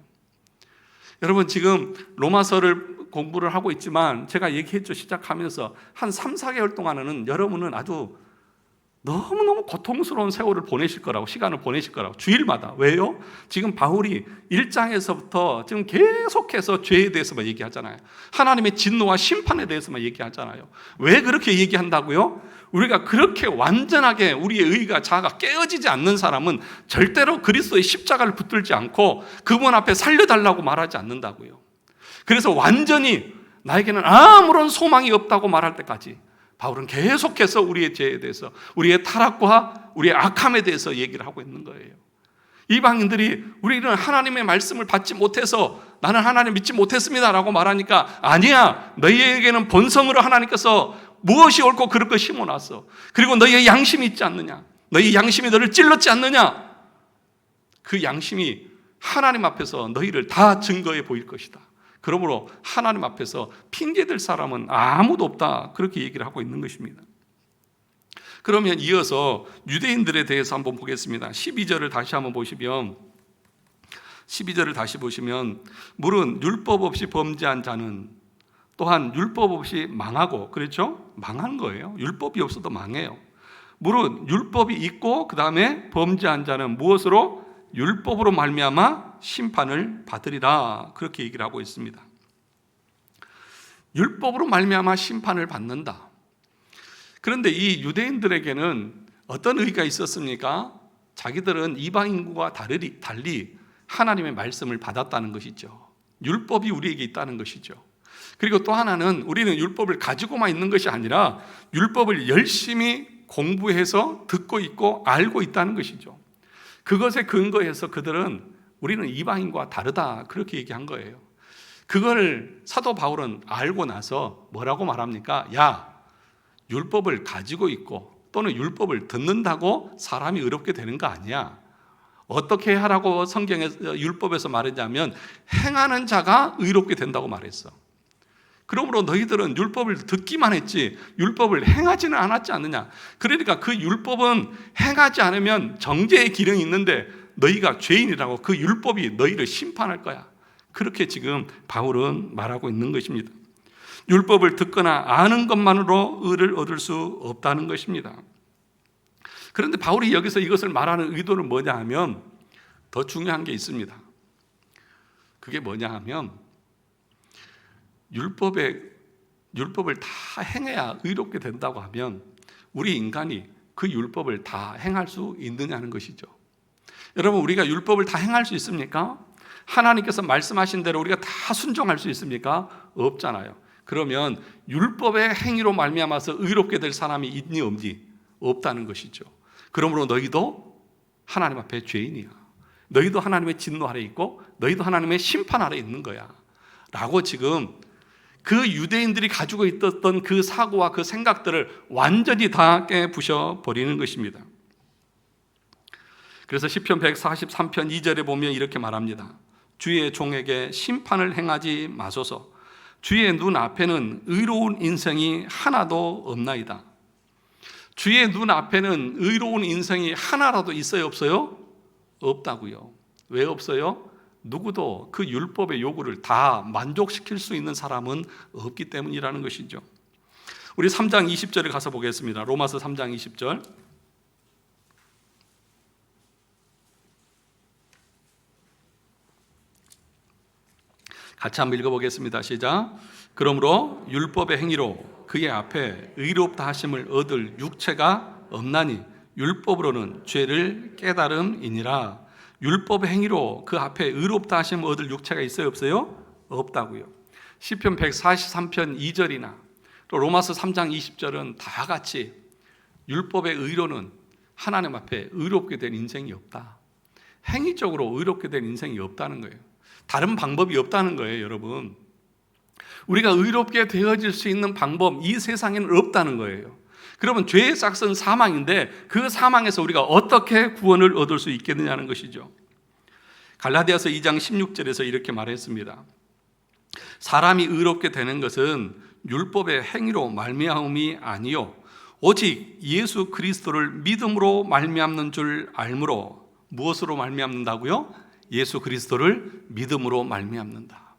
여러분, 지금 로마서를 공부를 하고 있지만 제가 얘기했죠. 시작하면서 한 3, 4개월 동안은 여러분은 아주 너무너무 고통스러운 세월을 보내실 거라고, 시간을 보내실 거라고, 주일마다. 왜요? 지금 바울이 1장에서부터 지금 계속해서 죄에 대해서만 얘기하잖아요. 하나님의 진노와 심판에 대해서만 얘기하잖아요. 왜 그렇게 얘기한다고요? 우리가 그렇게 완전하게 우리의 의가 자아가 깨어지지 않는 사람은 절대로 그리스도의 십자가를 붙들지 않고 그분 앞에 살려달라고 말하지 않는다고요. 그래서 완전히 나에게는 아무런 소망이 없다고 말할 때까지 바울은 계속해서 우리의 죄에 대해서, 우리의 타락과 우리의 악함에 대해서 얘기를 하고 있는 거예요. 이방인들이 우리는 하나님의 말씀을 받지 못해서 나는 하나님 믿지 못했습니다 라고 말하니까, 아니야, 너희에게는 본성으로 하나님께서 무엇이 옳고 그럴 것 심어놨어. 그리고 너희의 양심이 있지 않느냐, 너희 양심이 너를 찔렀지 않느냐, 그 양심이 하나님 앞에서 너희를 다 증거해 보일 것이다. 그러므로 하나님 앞에서 핑계댈 사람은 아무도 없다, 그렇게 얘기를 하고 있는 것입니다. 그러면 이어서 유대인들에 대해서 한번 보겠습니다. 12절을 다시 한번 보시면, 12절을 다시 보시면, 물은 율법 없이 범죄한 자는 또한 율법 없이 망하고, 그렇죠? 망한 거예요. 율법이 없어도 망해요. 물은 율법이 있고 그 다음에 범죄한 자는 무엇으로? 율법으로 말미암아 심판을 받으리라, 그렇게 얘기를 하고 있습니다. 율법으로 말미암아 심판을 받는다. 그런데 이 유대인들에게는 어떤 의의가 있었습니까? 자기들은 이방인과 달리 하나님의 말씀을 받았다는 것이죠. 율법이 우리에게 있다는 것이죠. 그리고 또 하나는 우리는 율법을 가지고만 있는 것이 아니라 율법을 열심히 공부해서 듣고 있고 알고 있다는 것이죠. 그것에 근거해서 그들은 우리는 이방인과 다르다, 그렇게 얘기한 거예요. 그걸 사도 바울은 알고 나서 뭐라고 말합니까? 야, 율법을 가지고 있고 또는 율법을 듣는다고 사람이 의롭게 되는 거 아니야. 어떻게 하라고 성경에서 율법에서 말했냐면 행하는 자가 의롭게 된다고 말했어. 그러므로 너희들은 율법을 듣기만 했지 율법을 행하지는 않았지 않느냐. 그러니까 그 율법은 행하지 않으면 정죄의 기능이 있는데 너희가 죄인이라고 그 율법이 너희를 심판할 거야. 그렇게 지금 바울은 말하고 있는 것입니다. 율법을 듣거나 아는 것만으로 의를 얻을 수 없다는 것입니다. 그런데 바울이 여기서 이것을 말하는 의도는 뭐냐 하면 더 중요한 게 있습니다. 그게 뭐냐 하면 율법을 다 행해야 의롭게 된다고 하면 우리 인간이 그 율법을 다 행할 수 있느냐는 것이죠. 여러분, 우리가 율법을 다 행할 수 있습니까? 하나님께서 말씀하신 대로 우리가 다 순종할 수 있습니까? 없잖아요. 그러면 율법의 행위로 말미암아서 의롭게 될 사람이 있니 없니? 없다는 것이죠. 그러므로 너희도 하나님 앞에 죄인이야. 너희도 하나님의 진노 아래 있고 너희도 하나님의 심판 아래 있는 거야 라고 지금 그 유대인들이 가지고 있었던 그 사고와 그 생각들을 완전히 다 깨부셔 버리는 것입니다. 그래서 시편 143편 2절에 보면 이렇게 말합니다. 주의 종에게 심판을 행하지 마소서. 주의 눈 앞에는 의로운 인생이 하나도 없나이다. 주의 눈 앞에는 의로운 인생이 하나라도 있어요, 없어요? 없다고요. 왜 없어요? 누구도 그 율법의 요구를 다 만족시킬 수 있는 사람은 없기 때문이라는 것이죠. 우리 3장 20절에 가서 보겠습니다. 로마서 3장 20절. 같이 한번 읽어보겠습니다. 시작. 그러므로 율법의 행위로 그의 앞에 의롭다 하심을 얻을 육체가 없나니 율법으로는 죄를 깨달음이니라. 율법의 행위로 그 앞에 의롭다 하심을 얻을 육체가 있어요, 없어요? 없다고요. 시편 143편 2절이나 또 로마서 3장 20절은 다 같이 율법의 의로는 하나님 앞에 의롭게 된 인생이 없다. 행위적으로 의롭게 된 인생이 없다는 거예요. 다른 방법이 없다는 거예요, 여러분. 우리가 의롭게 되어질 수 있는 방법, 이 세상에는 없다는 거예요. 그러면 죄의 싹은 사망인데 그 사망에서 우리가 어떻게 구원을 얻을 수 있겠느냐는 것이죠. 갈라디아서 2장 16절에서 이렇게 말했습니다. 사람이 의롭게 되는 것은 율법의 행위로 말미암음이 아니요 오직 예수 그리스도를 믿음으로 말미암는 줄 알므로. 무엇으로 말미암는다고요? 예수 그리스도를 믿음으로 말미암는다.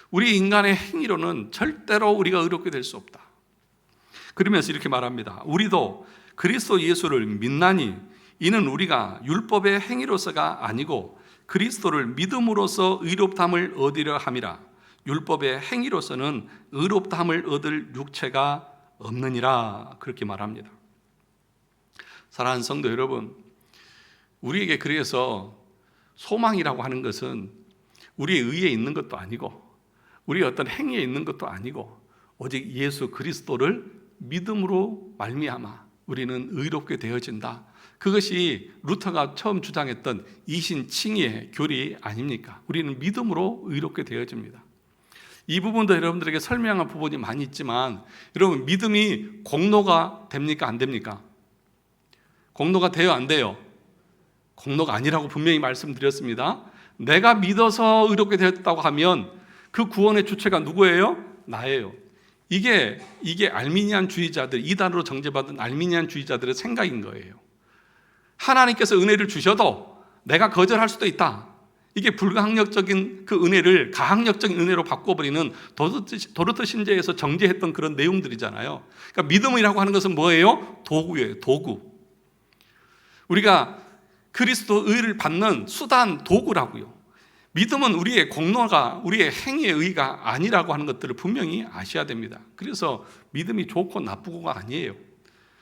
우리 인간의 행위로는 절대로 우리가 의롭게 될 수 없다. 그러면서 이렇게 말합니다. 우리도 그리스도 예수를 믿나니 이는 우리가 율법의 행위로서가 아니고 그리스도를 믿음으로써 의롭다함을 얻으려 함이라. 율법의 행위로서는 의롭다함을 얻을 육체가 없느니라. 그렇게 말합니다. 사랑하는 성도 여러분, 우리에게 그래서 소망이라고 하는 것은 우리의 의에 있는 것도 아니고 우리의 어떤 행위에 있는 것도 아니고 오직 예수 그리스도를 믿음으로 말미암아 우리는 의롭게 되어진다. 그것이 루터가 처음 주장했던 이신칭의의 교리 아닙니까? 우리는 믿음으로 의롭게 되어집니다. 이 부분도 여러분들에게 설명한 부분이 많이 있지만 여러분, 믿음이 공로가 됩니까? 안 됩니까? 공로가 돼요? 안 돼요? 공로가 아니라고 분명히 말씀드렸습니다. 내가 믿어서 의롭게 되었다고 하면 그 구원의 주체가 누구예요? 나예요. 이게 알미니안주의자들, 이단으로 정죄받은 알미니안주의자들의 생각인 거예요. 하나님께서 은혜를 주셔도 내가 거절할 수도 있다. 이게 불가항력적인 그 은혜를 가항력적인 은혜로 바꿔버리는 도르트 신제에서 정죄했던 그런 내용들이잖아요. 그러니까 믿음이라고 하는 것은 뭐예요? 도구예요. 도구. 우리가 그리스도 의를 받는 수단, 도구라고요. 믿음은 우리의 공로가, 우리의 행위의 의가 아니라고 하는 것들을 분명히 아셔야 됩니다. 그래서 믿음이 좋고 나쁘고가 아니에요.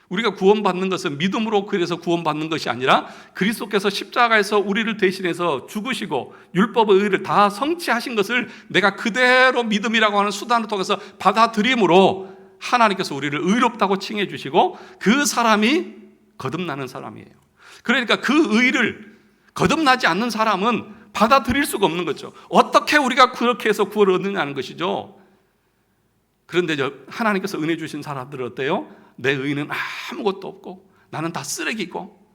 우리가 구원받는 것은 믿음으로 그래서 구원받는 것이 아니라 그리스도께서 십자가에서 우리를 대신해서 죽으시고 율법의 의를 다 성취하신 것을 내가 그대로 믿음이라고 하는 수단을 통해서 받아들임으로 하나님께서 우리를 의롭다고 칭해 주시고 그 사람이 거듭나는 사람이에요. 그러니까 그 의를 거듭나지 않는 사람은 받아들일 수가 없는 거죠. 어떻게 우리가 그렇게 해서 구원을 얻느냐는 것이죠. 그런데 하나님께서 은혜 주신 사람들은 어때요? 내 의는 아무것도 없고 나는 다 쓰레기고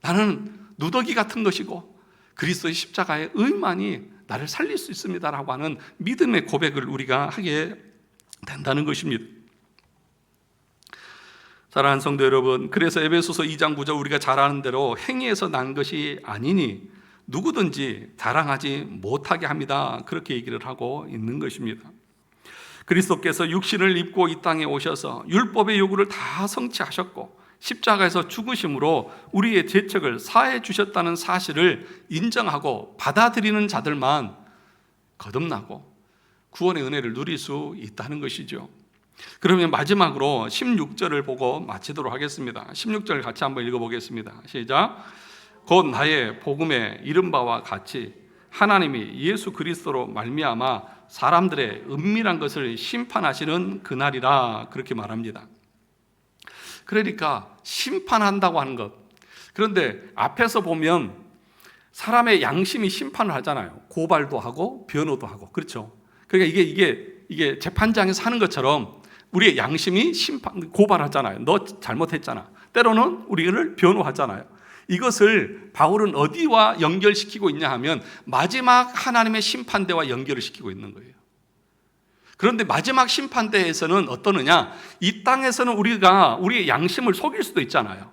나는 누더기 같은 것이고 그리스도의 십자가의 의만이 나를 살릴 수 있습니다라고 하는 믿음의 고백을 우리가 하게 된다는 것입니다. 사랑하는 성도 여러분, 그래서 에베소서 2장 9절 우리가 잘 아는 대로 행위에서 난 것이 아니니 누구든지 자랑하지 못하게 합니다. 그렇게 얘기를 하고 있는 것입니다. 그리스도께서 육신을 입고 이 땅에 오셔서 율법의 요구를 다 성취하셨고 십자가에서 죽으심으로 우리의 죄책을 사해 주셨다는 사실을 인정하고 받아들이는 자들만 거듭나고 구원의 은혜를 누릴 수 있다는 것이죠. 그러면 마지막으로 16절을 보고 마치도록 하겠습니다. 16절 같이 한번 읽어보겠습니다. 시작. 곧 나의 복음에 이른 바와 같이 하나님이 예수 그리스도로 말미암아 사람들의 은밀한 것을 심판하시는 그날이라. 그렇게 말합니다. 그러니까 심판한다고 하는 것. 그런데 앞에서 보면 사람의 양심이 심판을 하잖아요. 고발도 하고 변호도 하고. 그렇죠? 그러니까 이게 재판장에서 하는 것처럼 우리의 양심이 고발하잖아요. 너 잘못했잖아. 때로는 우리를 변호하잖아요. 이것을 바울은 어디와 연결시키고 있냐 하면 마지막 하나님의 심판대와 연결을 시키고 있는 거예요. 그런데 마지막 심판대에서는 어떠느냐? 이 땅에서는 우리가 우리의 양심을 속일 수도 있잖아요.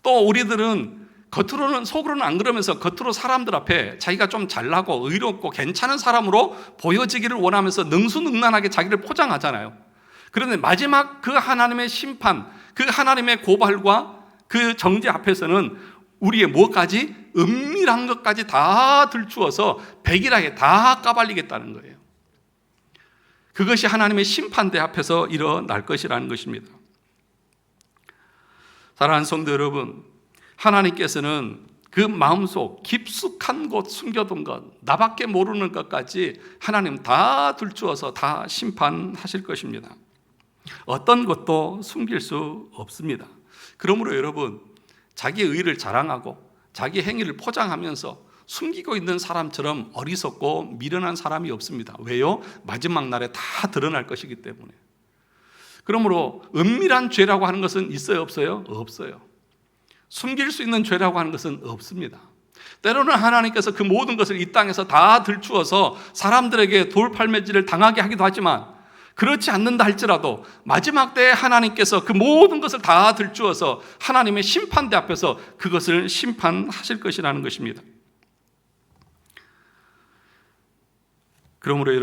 또 우리들은 속으로는 안 그러면서 겉으로 사람들 앞에 자기가 좀 잘나고 의롭고 괜찮은 사람으로 보여지기를 원하면서 능수능란하게 자기를 포장하잖아요. 그런데 마지막 그 하나님의 심판, 그 하나님의 고발과 그 정죄 앞에서는 우리의 뭐까지? 은밀한 것까지 다 들추어서 백일하게 다 까발리겠다는 거예요. 그것이 하나님의 심판대 앞에서 일어날 것이라는 것입니다. 사랑하는 성도 여러분, 하나님께서는 그 마음속 깊숙한 곳 숨겨둔 것, 나밖에 모르는 것까지 하나님 다 들추어서 다 심판하실 것입니다. 어떤 것도 숨길 수 없습니다. 그러므로 여러분, 자기의 의를 자랑하고 자기 행위를 포장하면서 숨기고 있는 사람처럼 어리석고 미련한 사람이 없습니다. 왜요? 마지막 날에 다 드러날 것이기 때문에. 그러므로 은밀한 죄라고 하는 것은 있어요, 없어요? 없어요. 숨길 수 있는 죄라고 하는 것은 없습니다. 때로는 하나님께서 그 모든 것을 이 땅에서 다 들추어서 사람들에게 돌팔매질을 당하게 하기도 하지만, 그렇지 않는다 할지라도 마지막 때에 하나님께서 그 모든 것을 다 들추어서 하나님의 심판대 앞에서 그것을 심판하실 것이라는 것입니다. 그러므로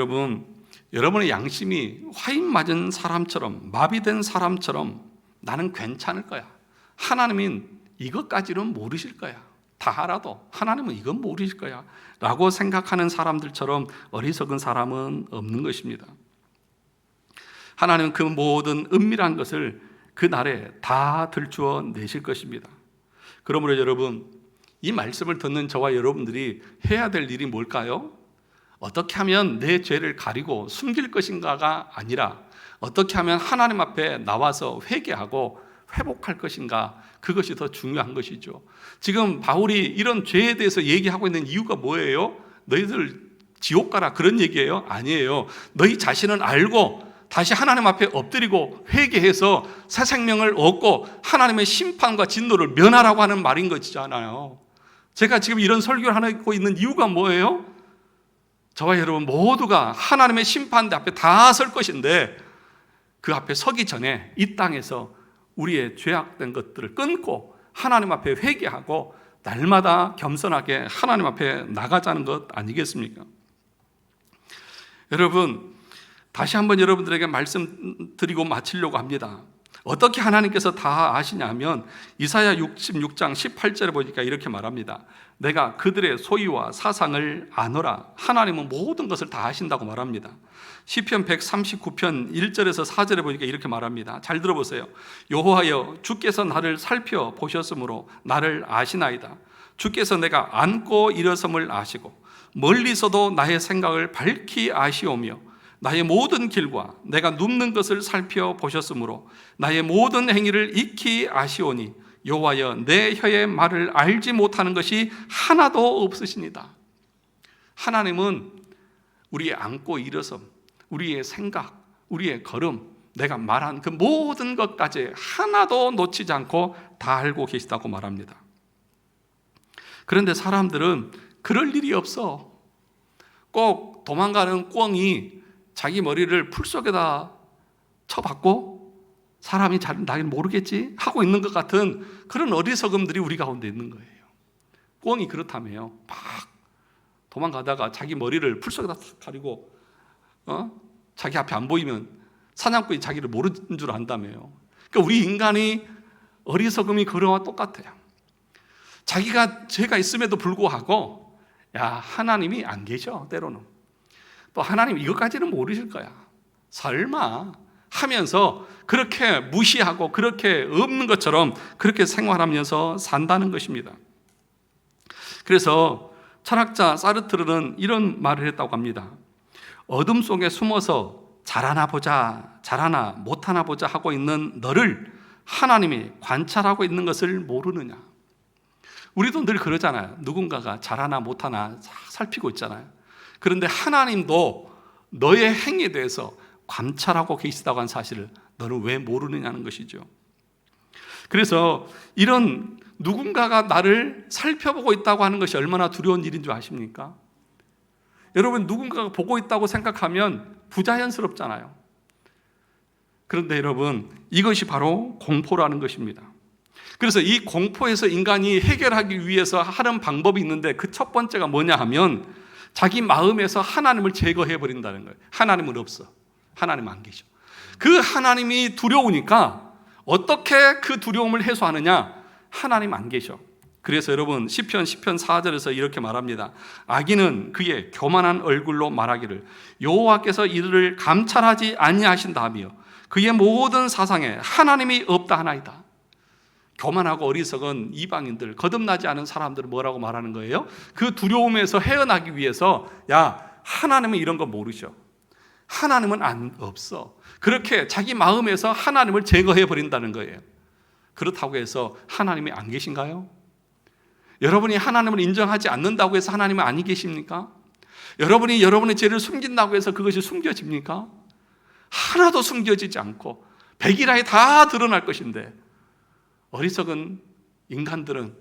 여러분의 양심이 화인 맞은 사람처럼, 마비된 사람처럼 나는 괜찮을 거야, 하나님은 이것까지는 모르실 거야, 다 알아도 하나님은 이건 모르실 거야 라고 생각하는 사람들처럼 어리석은 사람은 없는 것입니다. 하나님은 그 모든 은밀한 것을 그 날에 다 들추어 내실 것입니다. 그러므로 여러분, 이 말씀을 듣는 저와 여러분들이 해야 될 일이 뭘까요? 어떻게 하면 내 죄를 가리고 숨길 것인가가 아니라 어떻게 하면 하나님 앞에 나와서 회개하고 회복할 것인가, 그것이 더 중요한 것이죠. 지금 바울이 이런 죄에 대해서 얘기하고 있는 이유가 뭐예요? 너희들 지옥 가라 그런 얘기예요? 아니에요. 너희 자신은 알고 다시 하나님 앞에 엎드리고 회개해서 새 생명을 얻고 하나님의 심판과 진노를 면하라고 하는 말인 것이잖아요. 제가 지금 이런 설교를 하고 있는 이유가 뭐예요? 저와 여러분 모두가 하나님의 심판대 앞에 다 설 것인데, 그 앞에 서기 전에 이 땅에서 우리의 죄악된 것들을 끊고 하나님 앞에 회개하고 날마다 겸손하게 하나님 앞에 나가자는 것 아니겠습니까? 여러분, 다시 한번 여러분들에게 말씀드리고 마치려고 합니다. 어떻게 하나님께서 다 아시냐면 이사야 66장 18절에 보니까 이렇게 말합니다. 내가 그들의 소유와 사상을 아노라. 하나님은 모든 것을 다 아신다고 말합니다. 시편 139편 1절에서 4절에 보니까 이렇게 말합니다. 잘 들어보세요. 여호와여, 주께서 나를 살펴보셨으므로 나를 아시나이다. 주께서 내가 앉고 일어섬을 아시고 멀리서도 나의 생각을 밝히 아시오며 나의 모든 길과 내가 눕는 것을 살펴보셨으므로 나의 모든 행위를 익히 아시오니 여호와여, 내 혀의 말을 알지 못하는 것이 하나도 없으시니다. 하나님은 우리의 앉고 일어섬, 우리의 생각, 우리의 걸음, 내가 말한 그 모든 것까지 하나도 놓치지 않고 다 알고 계시다고 말합니다. 그런데 사람들은 그럴 일이 없어. 꼭 도망가는 꿩이 자기 머리를 풀 속에다 쳐박고 사람이 잘 나긴 모르겠지 하고 있는 것 같은 그런 어리석음들이 우리 가운데 있는 거예요. 꿩이 그렇다며요. 막 도망가다가 자기 머리를 풀 속에다 가리고 자기 앞에 안 보이면 사냥꾼이 자기를 모르는 줄 안다며요. 그러니까 우리 인간이 어리석음이 그거와 똑같아요. 자기가 죄가 있음에도 불구하고 하나님이 안 계셔. 때로는 또 하나님 이것까지는 모르실 거야, 설마 하면서 그렇게 무시하고 그렇게 없는 것처럼 그렇게 생활하면서 산다는 것입니다. 그래서 철학자 사르트르는 이런 말을 했다고 합니다. 어둠 속에 숨어서 잘하나 보자, 잘하나 못하나 보자 하고 있는 너를 하나님이 관찰하고 있는 것을 모르느냐? 우리도 늘 그러잖아요. 누군가가 잘하나 못하나 살피고 있잖아요. 그런데 하나님도 너의 행위에 대해서 관찰하고 계시다고 하는 사실을 너는 왜 모르느냐는 것이죠. 그래서 이런 누군가가 나를 살펴보고 있다고 하는 것이 얼마나 두려운 일인 줄 아십니까? 여러분, 누군가가 보고 있다고 생각하면 부자연스럽잖아요. 그런데 여러분, 이것이 바로 공포라는 것입니다. 그래서 이 공포에서 인간이 해결하기 위해서 하는 방법이 있는데 그 첫 번째가 뭐냐 하면 자기 마음에서 하나님을 제거해 버린다는 거예요. 하나님은 없어. 하나님 안 계셔. 그 하나님이 두려우니까 어떻게 그 두려움을 해소하느냐? 하나님 안 계셔. 그래서 여러분, 시편 4절에서 이렇게 말합니다. 악인은 그의 교만한 얼굴로 말하기를 여호와께서 이들을 감찰하지 아니하신다며 그의 모든 사상에 하나님이 없다 하나이다. 교만하고 어리석은 이방인들, 거듭나지 않은 사람들은 뭐라고 말하는 거예요? 그 두려움에서 헤어나기 위해서 하나님은 이런 거 모르셔. 하나님은 없어. 그렇게 자기 마음에서 하나님을 제거해 버린다는 거예요. 그렇다고 해서 하나님이 안 계신가요? 여러분이 하나님을 인정하지 않는다고 해서 하나님은 아니 계십니까? 여러분이 여러분의 죄를 숨긴다고 해서 그것이 숨겨집니까? 하나도 숨겨지지 않고 백일하에 다 드러날 것인데 어리석은 인간들은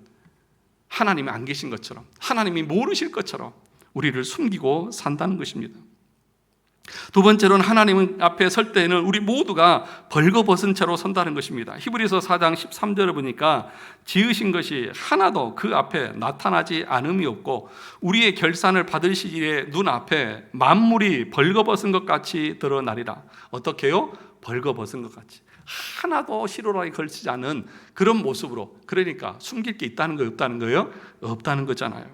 하나님이 안 계신 것처럼, 하나님이 모르실 것처럼 우리를 숨기고 산다는 것입니다. 두 번째로는 하나님 앞에 설 때에는 우리 모두가 벌거벗은 채로 선다는 것입니다. 히브리서 4장 13절을 보니까 지으신 것이 하나도 그 앞에 나타나지 않음이 없고 우리의 결산을 받을 시기에 눈앞에 만물이 벌거벗은 것 같이 드러나리라. 어떻게 해요? 벌거벗은 것 같이. 하나도 실오라에 걸치지 않은 그런 모습으로. 그러니까 숨길 게 있다는 거예요? 없다는 거예요? 없다는 거잖아요.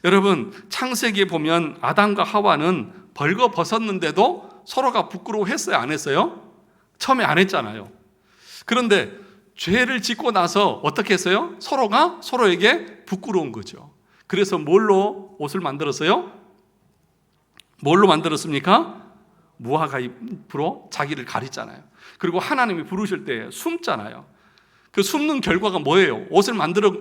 여러분, 창세기에 보면 아담과 하와는 벌거벗었는데도 서로가 부끄러워했어요? 안 했어요? 처음에 안 했잖아요. 그런데 죄를 짓고 나서 어떻게 했어요? 서로가 서로에게 부끄러운 거죠. 그래서 뭘로 옷을 만들었어요? 뭘로 만들었습니까? 무화과 잎으로 자기를 가리잖아요. 그리고 하나님이 부르실 때 숨잖아요. 그 숨는 결과가 뭐예요? 옷을 만들어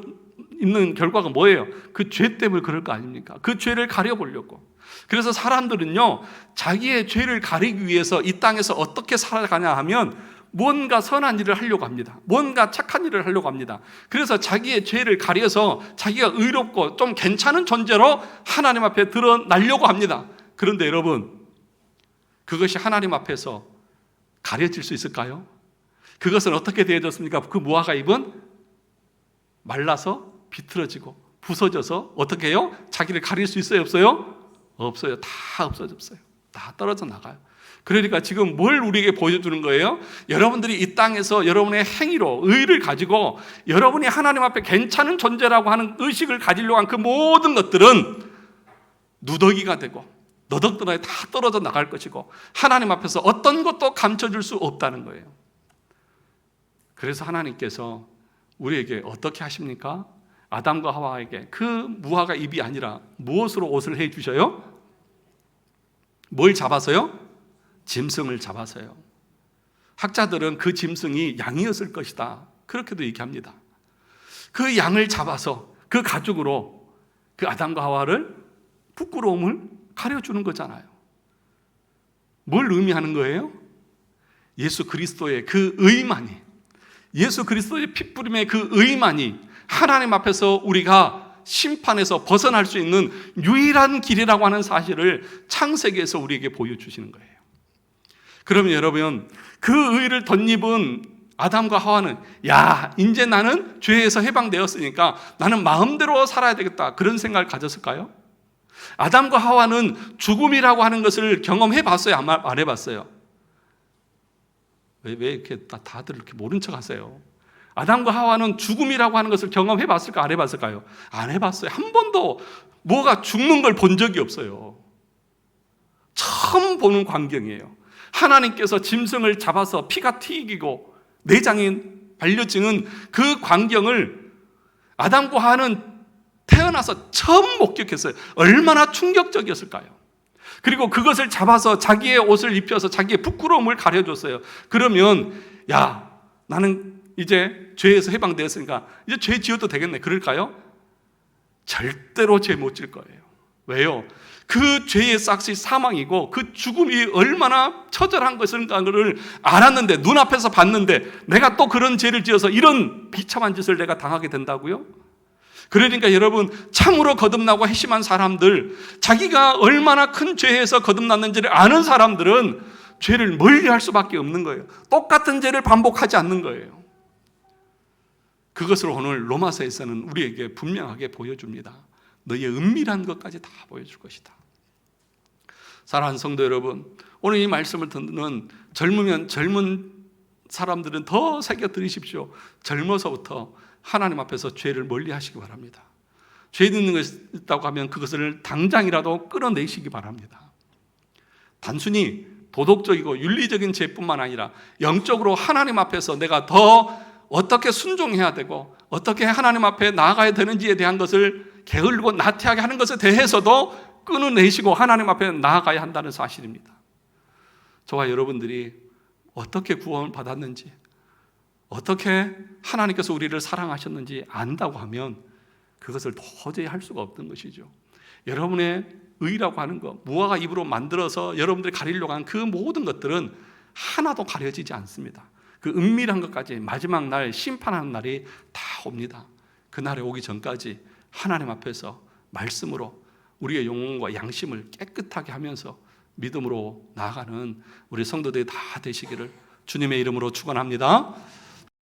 입는 결과가 뭐예요? 그 죄 때문에 그럴 거 아닙니까? 그 죄를 가려보려고. 그래서 사람들은요, 자기의 죄를 가리기 위해서 이 땅에서 어떻게 살아가냐 하면 뭔가 선한 일을 하려고 합니다. 뭔가 착한 일을 하려고 합니다. 그래서 자기의 죄를 가려서 자기가 의롭고 좀 괜찮은 존재로 하나님 앞에 드러나려고 합니다. 그런데 여러분, 그것이 하나님 앞에서 가려질 수 있을까요? 그것은 어떻게 되어졌습니까? 그 무화과 잎은 말라서 비틀어지고 부서져서 어떻게 해요? 자기를 가릴 수 있어요? 없어요? 없어요. 다 없어졌어요. 다 떨어져 나가요. 그러니까 지금 뭘 우리에게 보여주는 거예요? 여러분들이 이 땅에서 여러분의 행위로 의를 가지고 여러분이 하나님 앞에 괜찮은 존재라고 하는 의식을 가지려고 한 그 모든 것들은 누더기가 되고 너덕너덕 다 떨어져 나갈 것이고 하나님 앞에서 어떤 것도 감춰줄 수 없다는 거예요. 그래서 하나님께서 우리에게 어떻게 하십니까? 아담과 하와에게 그 무화과 잎이 아니라 무엇으로 옷을 해 주셔요? 뭘 잡아서요? 짐승을 잡아서요. 학자들은 그 짐승이 양이었을 것이다. 그렇게도 얘기합니다. 그 양을 잡아서 그 가죽으로 그 아담과 하와를 부끄러움을 가려주는 거잖아요. 뭘 의미하는 거예요? 예수 그리스도의 그 의만이, 예수 그리스도의 핏부림의 그 의만이 하나님 앞에서 우리가 심판에서 벗어날 수 있는 유일한 길이라고 하는 사실을 창세기에서 우리에게 보여주시는 거예요. 그러면 여러분, 그 의를 덧입은 아담과 하와는 이제 나는 죄에서 해방되었으니까 나는 마음대로 살아야 되겠다, 그런 생각을 가졌을까요? 아담과 하와는 죽음이라고 하는 것을 경험해 봤어요? 안 해봤어요? 왜 이렇게 다들 이렇게 모른 척 하세요? 아담과 하와는 죽음이라고 하는 것을 경험해 봤을까? 안 해봤을까요? 안 해봤어요. 한 번도 뭐가 죽는 걸 본 적이 없어요. 처음 보는 광경이에요. 하나님께서 짐승을 잡아서 피가 튀기고 내장이 발려지는 그 광경을 아담과 하와는 태어나서 처음 목격했어요. 얼마나 충격적이었을까요? 그리고 그것을 잡아서 자기의 옷을 입혀서 자기의 부끄러움을 가려줬어요. 그러면 나는 이제 죄에서 해방되었으니까 이제 죄 지어도 되겠네. 그럴까요? 절대로 죄 못 질 거예요. 왜요? 그 죄의 싹이 사망이고 그 죽음이 얼마나 처절한 것인가를 알았는데, 눈앞에서 봤는데 내가 또 그런 죄를 지어서 이런 비참한 짓을 내가 당하게 된다고요? 그러니까 여러분, 참으로 거듭나고 회심한 사람들, 자기가 얼마나 큰 죄에서 거듭났는지를 아는 사람들은 죄를 멀리할 수밖에 없는 거예요. 똑같은 죄를 반복하지 않는 거예요. 그것을 오늘 로마서에서는 우리에게 분명하게 보여줍니다. 너의 은밀한 것까지 다 보여줄 것이다. 사랑하는 성도 여러분, 오늘 이 말씀을 듣는 젊으면 젊은 사람들은 더 새겨 들으십시오. 젊어서부터 하나님 앞에서 죄를 멀리 하시기 바랍니다. 죄 있는 것이 있다고 하면 그것을 당장이라도 끌어내시기 바랍니다. 단순히 도덕적이고 윤리적인 죄뿐만 아니라 영적으로 하나님 앞에서 내가 더 어떻게 순종해야 되고 어떻게 하나님 앞에 나아가야 되는지에 대한 것을 게을르고 나태하게 하는 것에 대해서도 끊어내시고 하나님 앞에 나아가야 한다는 사실입니다. 저와 여러분들이 어떻게 구원을 받았는지, 어떻게 하나님께서 우리를 사랑하셨는지 안다고 하면 그것을 도저히 할 수가 없던 것이죠. 여러분의 의라고 하는 것, 무화과 잎으로 만들어서 여러분들이 가리려고 하는 그 모든 것들은 하나도 가려지지 않습니다. 그 은밀한 것까지 마지막 날 심판하는 날이 다 옵니다. 그날에 오기 전까지 하나님 앞에서 말씀으로 우리의 영혼과 양심을 깨끗하게 하면서 믿음으로 나아가는 우리 성도들이 다 되시기를 주님의 이름으로 축원합니다.